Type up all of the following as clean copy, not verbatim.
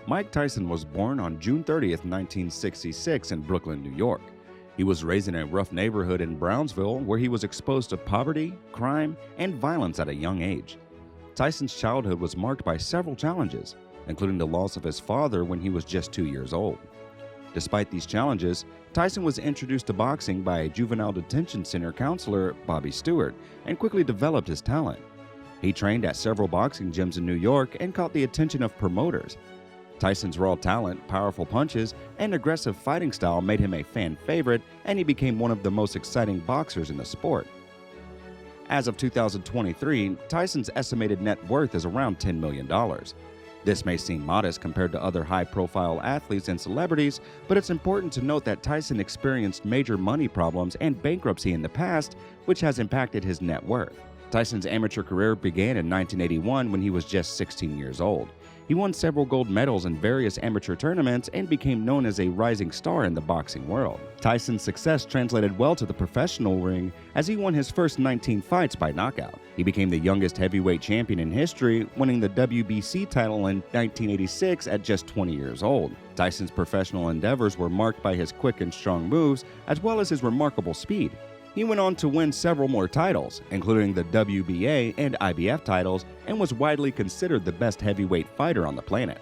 Mike Tyson was born on June 30th, 1966 in Brooklyn, New York. He was raised in a rough neighborhood in Brownsville where he was exposed to poverty, crime, and violence at a young age. Tyson's childhood was marked by several challenges, including the loss of his father when he was just 2 years old. Despite these challenges, Tyson was introduced to boxing by a juvenile detention center counselor, Bobby Stewart, and quickly developed his talent. He trained at several boxing gyms in New York and caught the attention of promoters. Tyson's raw talent, powerful punches, and aggressive fighting style made him a fan favorite, and he became one of the most exciting boxers in the sport. As of 2023, Tyson's estimated net worth is around $10 million. This may seem modest compared to other high-profile athletes and celebrities, but it's important to note that Tyson experienced major money problems and bankruptcy in the past, which has impacted his net worth. Tyson's amateur career began in 1981 when he was just 16 years old. He won several gold medals in various amateur tournaments and became known as a rising star in the boxing world. Tyson's success translated well to the professional ring as he won his first 19 fights by knockout. He became the youngest heavyweight champion in history, winning the WBC title in 1986 at just 20 years old. Tyson's professional endeavors were marked by his quick and strong moves, as well as his remarkable speed. He went on to win several more titles, including the WBA and IBF titles, and was widely considered the best heavyweight fighter on the planet.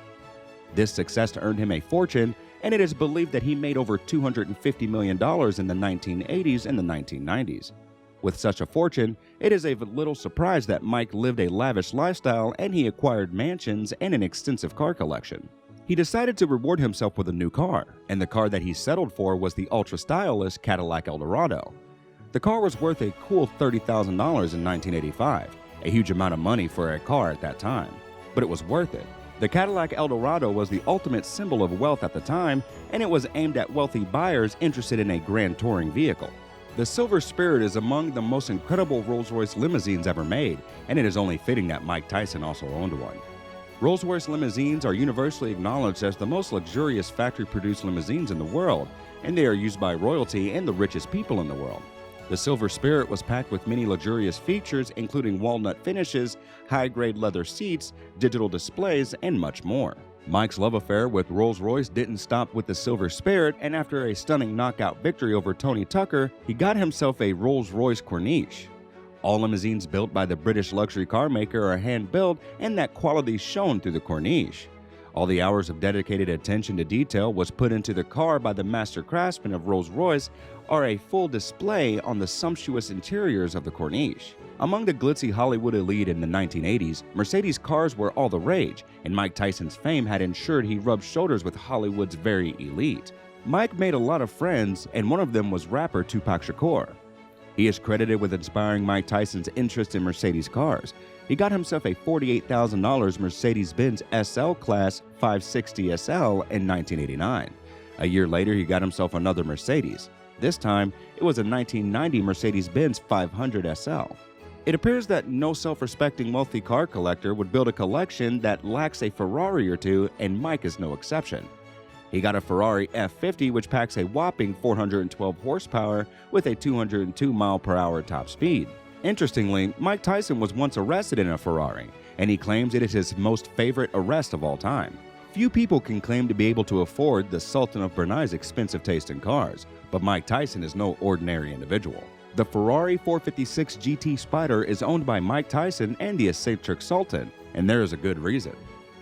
This success earned him a fortune, and it is believed that he made over $250 million in the 1980s and the 1990s. With such a fortune, it is a little surprise that Mike lived a lavish lifestyle and he acquired mansions and an extensive car collection. He decided to reward himself with a new car, and the car that he settled for was the ultra-stylish Cadillac Eldorado. The car was worth a cool $30,000 in 1985, a huge amount of money for a car at that time, but it was worth it. The Cadillac Eldorado was the ultimate symbol of wealth at the time, and it was aimed at wealthy buyers interested in a grand touring vehicle. The Silver Spirit is among the most incredible Rolls-Royce limousines ever made, and it is only fitting that Mike Tyson also owned one. Rolls-Royce limousines are universally acknowledged as the most luxurious factory-produced limousines in the world, and they are used by royalty and the richest people in the world. The Silver Spirit was packed with many luxurious features, including walnut finishes, high-grade leather seats, digital displays, and much more. Mike's love affair with Rolls-Royce didn't stop with the Silver Spirit, and after a stunning knockout victory over Tony Tucker, he got himself a Rolls-Royce Corniche. All limousines built by the British luxury car maker are hand-built, and that quality shone through the Corniche. All the hours of dedicated attention to detail was put into the car by the master craftsmen of Rolls-Royce are a full display on the sumptuous interiors of the Corniche. Among the glitzy Hollywood elite in the 1980s, Mercedes cars were all the rage, and Mike Tyson's fame had ensured he rubbed shoulders with Hollywood's very elite. Mike made a lot of friends, and one of them was rapper Tupac Shakur. He is credited with inspiring Mike Tyson's interest in Mercedes cars. He got himself a $48,000 Mercedes-Benz SL Class 560 SL in 1989. A year later, he got himself another Mercedes. This time, it was a 1990 Mercedes-Benz 500 SL. It appears that no self-respecting wealthy car collector would build a collection that lacks a Ferrari or two, and Mike is no exception. He got a Ferrari F50, which packs a whopping 412 horsepower with a 202 mile-per-hour top speed. Interestingly, Mike Tyson was once arrested in a Ferrari, and he claims it is his most favorite arrest of all time. Few people can claim to be able to afford the Sultan of Brunei's expensive taste in cars, but Mike Tyson is no ordinary individual. The Ferrari 456 GT Spider is owned by Mike Tyson and the eccentric Sultan, and there is a good reason.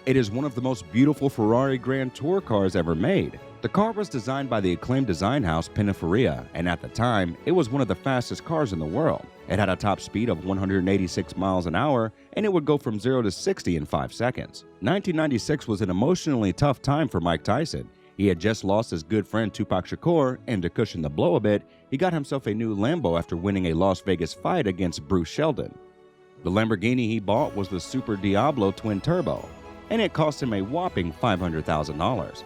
It is one of the most beautiful Ferrari Grand Tour cars ever made. The car was designed by the acclaimed design house Pininfarina, and at the time, it was one of the fastest cars in the world. It had a top speed of 186 miles an hour, and it would go from 0 to 60 in 5 seconds. 1996 was an emotionally tough time for Mike Tyson. He had just lost his good friend Tupac Shakur, and to cushion the blow a bit, he got himself a new Lambo after winning a Las Vegas fight against Bruce Sheldon. The Lamborghini he bought was the Super Diablo Twin Turbo, and it cost him a whopping $500,000.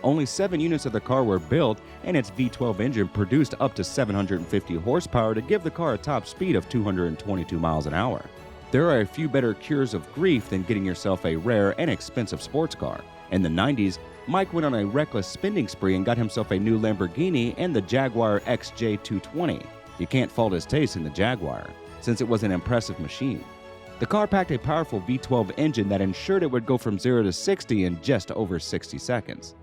Only 7 units of the car were built, and its V12 engine produced up to 750 horsepower to give the car a top speed of 222 miles an hour. There are a few better cures of grief than getting yourself a rare and expensive sports car. In the 90s, Mike went on a reckless spending spree and got himself a new Lamborghini and the Jaguar XJ220. You can't fault his taste in the Jaguar, since it was an impressive machine. The car packed a powerful V12 engine that ensured it would go from 0 to 60 in just over 60 seconds.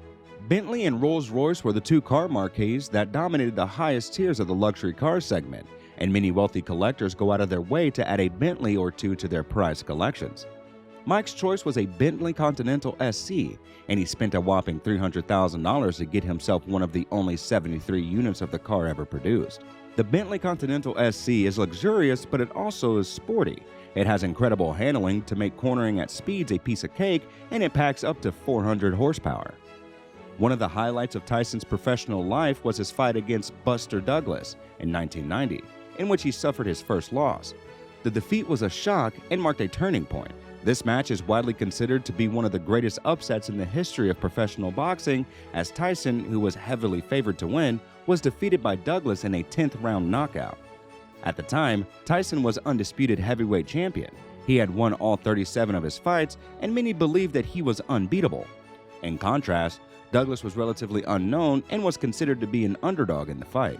Bentley and Rolls-Royce were the two car marques that dominated the highest tiers of the luxury car segment, and many wealthy collectors go out of their way to add a Bentley or two to their prized collections. Mike's choice was a Bentley Continental SC, and he spent a whopping $300,000 to get himself one of the only 73 units of the car ever produced. The Bentley Continental SC is luxurious, but it also is sporty. It has incredible handling to make cornering at speeds a piece of cake, and it packs up to 400 horsepower. One of the highlights of Tyson's professional life was his fight against Buster Douglas in 1990, in which he suffered his first loss. The defeat was a shock and marked a turning point. This match is widely considered to be one of the greatest upsets in the history of professional boxing, as Tyson, who was heavily favored to win, was defeated by Douglas in a 10th round knockout. At the time, Tyson was undisputed heavyweight champion. He had won all 37 of his fights, and many believed that he was unbeatable. In contrast, Douglas was relatively unknown and was considered to be an underdog in the fight.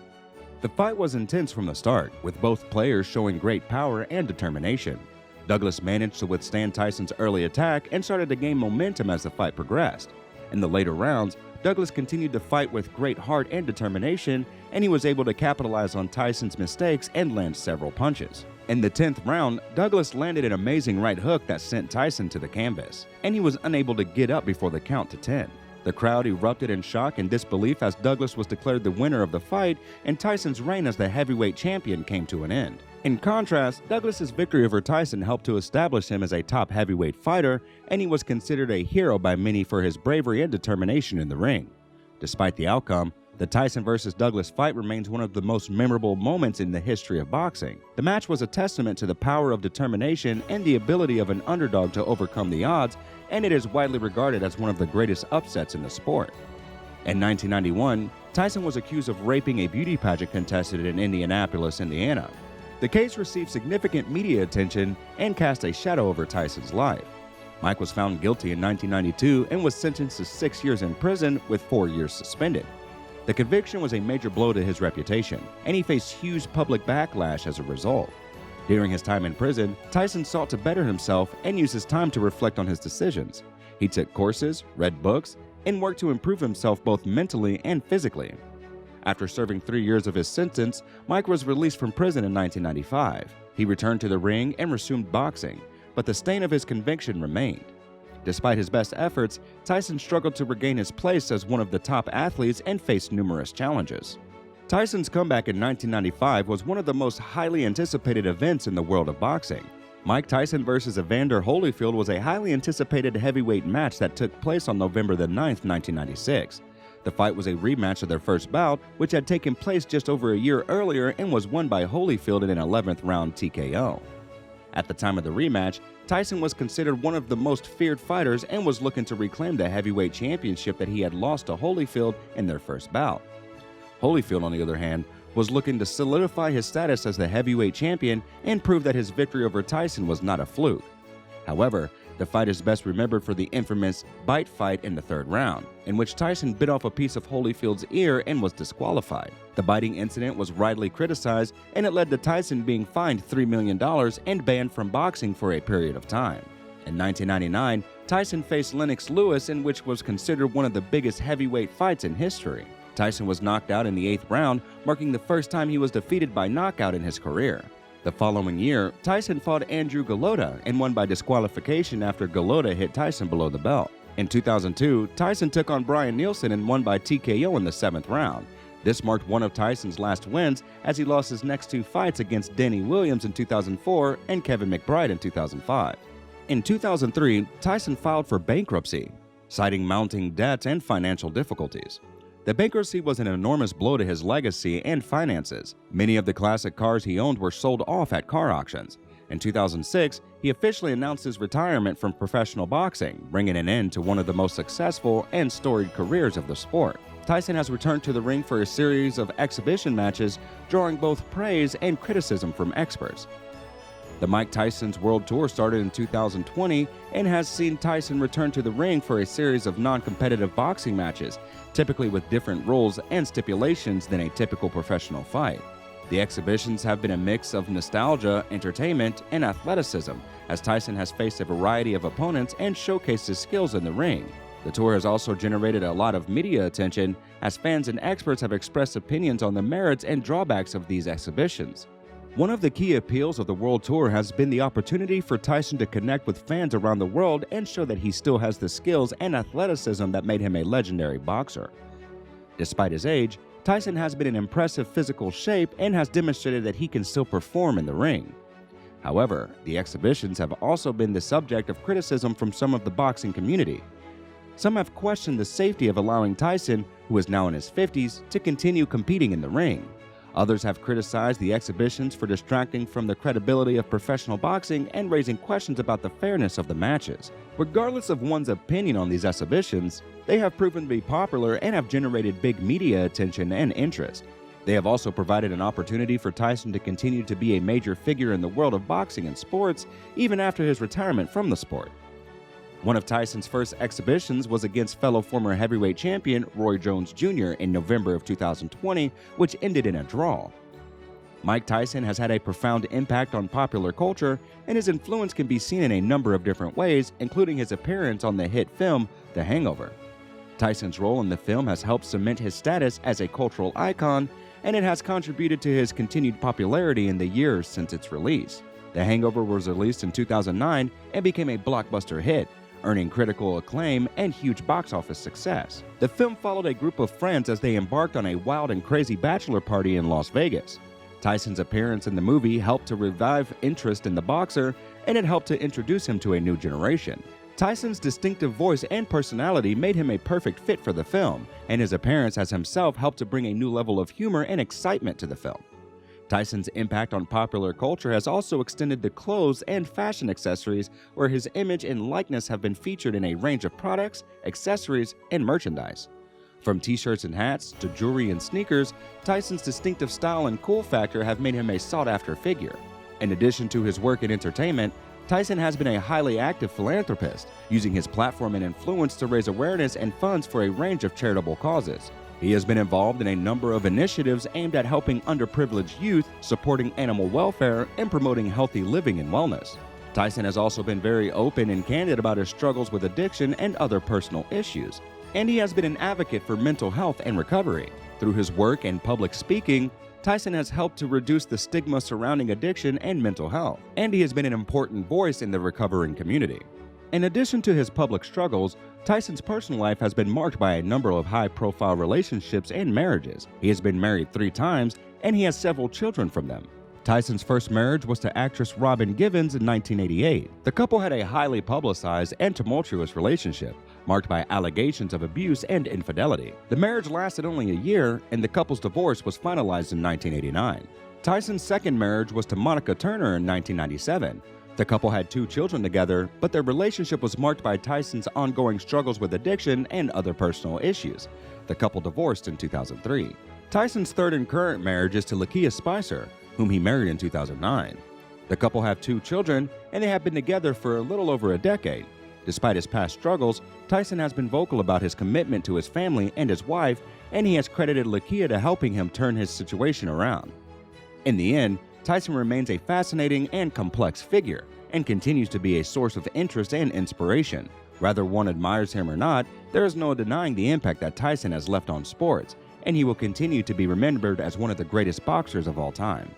The fight was intense from the start, with both players showing great power and determination. Douglas managed to withstand Tyson's early attack and started to gain momentum as the fight progressed. In the later rounds, Douglas continued to fight with great heart and determination, and he was able to capitalize on Tyson's mistakes and land several punches. In the 10th round, Douglas landed an amazing right hook that sent Tyson to the canvas, and he was unable to get up before the count to 10. The crowd erupted in shock and disbelief as Douglas was declared the winner of the fight, and Tyson's reign as the heavyweight champion came to an end. In contrast, Douglas's victory over Tyson helped to establish him as a top heavyweight fighter, and he was considered a hero by many for his bravery and determination in the ring. Despite the outcome, the Tyson vs. Douglas fight remains one of the most memorable moments in the history of boxing. The match was a testament to the power of determination and the ability of an underdog to overcome the odds, and it is widely regarded as one of the greatest upsets in the sport. In 1991, Tyson was accused of raping a beauty pageant contestant in Indianapolis, Indiana. The case received significant media attention and cast a shadow over Tyson's life. Mike was found guilty in 1992 and was sentenced to 6 years in prison with 4 years suspended. The conviction was a major blow to his reputation, and he faced huge public backlash as a result. During his time in prison, Tyson sought to better himself and used his time to reflect on his decisions. He took courses, read books, and worked to improve himself both mentally and physically. After serving 3 years of his sentence, Mike was released from prison in 1995. He returned to the ring and resumed boxing, but the stain of his conviction remained. Despite his best efforts, Tyson struggled to regain his place as one of the top athletes and faced numerous challenges. Tyson's comeback in 1995 was one of the most highly anticipated events in the world of boxing. Mike Tyson vs. Evander Holyfield was a highly anticipated heavyweight match that took place on November 9, 1996. The fight was a rematch of their first bout, which had taken place just over a year earlier and was won by Holyfield in an 11th round TKO. At the time of the rematch, Tyson was considered one of the most feared fighters and was looking to reclaim the heavyweight championship that he had lost to Holyfield in their first bout. Holyfield, on the other hand, was looking to solidify his status as the heavyweight champion and prove that his victory over Tyson was not a fluke. However, the fight is best remembered for the infamous bite fight in the 3rd round, in which Tyson bit off a piece of Holyfield's ear and was disqualified. The biting incident was widely criticized, and it led to Tyson being fined $3 million and banned from boxing for a period of time. In 1999, Tyson faced Lennox Lewis, in which was considered one of the biggest heavyweight fights in history. Tyson was knocked out in the 8th round, marking the first time he was defeated by knockout in his career. The following year, Tyson fought Andrew Golota and won by disqualification after Golota hit Tyson below the belt. In 2002, Tyson took on Brian Nielsen and won by TKO in the 7th round. This marked one of Tyson's last wins, as he lost his next 2 fights against Denny Williams in 2004 and Kevin McBride in 2005. In 2003, Tyson filed for bankruptcy, citing mounting debts and financial difficulties. The bankruptcy was an enormous blow to his legacy and finances. Many of the classic cars he owned were sold off at car auctions. In 2006, he officially announced his retirement from professional boxing, bringing an end to one of the most successful and storied careers of the sport. Tyson has returned to the ring for a series of exhibition matches, drawing both praise and criticism from experts. The Mike Tyson's World Tour started in 2020 and has seen Tyson return to the ring for a series of non-competitive boxing matches, typically with different rules and stipulations than a typical professional fight. The exhibitions have been a mix of nostalgia, entertainment, and athleticism, as Tyson has faced a variety of opponents and showcased his skills in the ring. The tour has also generated a lot of media attention, as fans and experts have expressed opinions on the merits and drawbacks of these exhibitions. One of the key appeals of the World Tour has been the opportunity for Tyson to connect with fans around the world and show that he still has the skills and athleticism that made him a legendary boxer. Despite his age, Tyson has been in impressive physical shape and has demonstrated that he can still perform in the ring. However, the exhibitions have also been the subject of criticism from some of the boxing community. Some have questioned the safety of allowing Tyson, who is now in his 50s, to continue competing in the ring. Others have criticized the exhibitions for distracting from the credibility of professional boxing and raising questions about the fairness of the matches. Regardless of one's opinion on these exhibitions, they have proven to be popular and have generated big media attention and interest. They have also provided an opportunity for Tyson to continue to be a major figure in the world of boxing and sports, even after his retirement from the sport. One of Tyson's first exhibitions was against fellow former heavyweight champion Roy Jones Jr. in November of 2020, which ended in a draw. Mike Tyson has had a profound impact on popular culture, and his influence can be seen in a number of different ways, including his appearance on the hit film The Hangover. Tyson's role in the film has helped cement his status as a cultural icon, and it has contributed to his continued popularity in the years since its release. The Hangover was released in 2009 and became a blockbuster hit, earning critical acclaim and huge box office success. The film followed a group of friends as they embarked on a wild and crazy bachelor party in Las Vegas. Tyson's appearance in the movie helped to revive interest in the boxer, and it helped to introduce him to a new generation. Tyson's distinctive voice and personality made him a perfect fit for the film, and his appearance as himself helped to bring a new level of humor and excitement to the film. Tyson's impact on popular culture has also extended to clothes and fashion accessories, where his image and likeness have been featured in a range of products, accessories, and merchandise. From t-shirts and hats to jewelry and sneakers, Tyson's distinctive style and cool factor have made him a sought-after figure. In addition to his work in entertainment, Tyson has been a highly active philanthropist, using his platform and influence to raise awareness and funds for a range of charitable causes. He has been involved in a number of initiatives aimed at helping underprivileged youth, supporting animal welfare, and promoting healthy living and wellness. Tyson has also been very open and candid about his struggles with addiction and other personal issues, and he has been an advocate for mental health and recovery. Through his work and public speaking, Tyson has helped to reduce the stigma surrounding addiction and mental health, and he has been an important voice in the recovering community. In addition to his public struggles, Tyson's personal life has been marked by a number of high-profile relationships and marriages. He has been married 3 times, and he has several children from them. Tyson's first marriage was to actress Robin Givens in 1988. The couple had a highly publicized and tumultuous relationship, marked by allegations of abuse and infidelity. The marriage lasted only a year, and the couple's divorce was finalized in 1989. Tyson's second marriage was to Monica Turner in 1997. The couple had 2 children together, but their relationship was marked by Tyson's ongoing struggles with addiction and other personal issues. The couple divorced in 2003. Tyson's third and current marriage is to Lakia Spicer, whom he married in 2009. The couple have 2 children, and they have been together for a little over a decade. Despite his past struggles, Tyson has been vocal about his commitment to his family and his wife, and he has credited Lakia to helping him turn his situation around. In the end, Tyson remains a fascinating and complex figure, and continues to be a source of interest and inspiration. Whether one admires him or not, there is no denying the impact that Tyson has left on sports, and he will continue to be remembered as one of the greatest boxers of all time.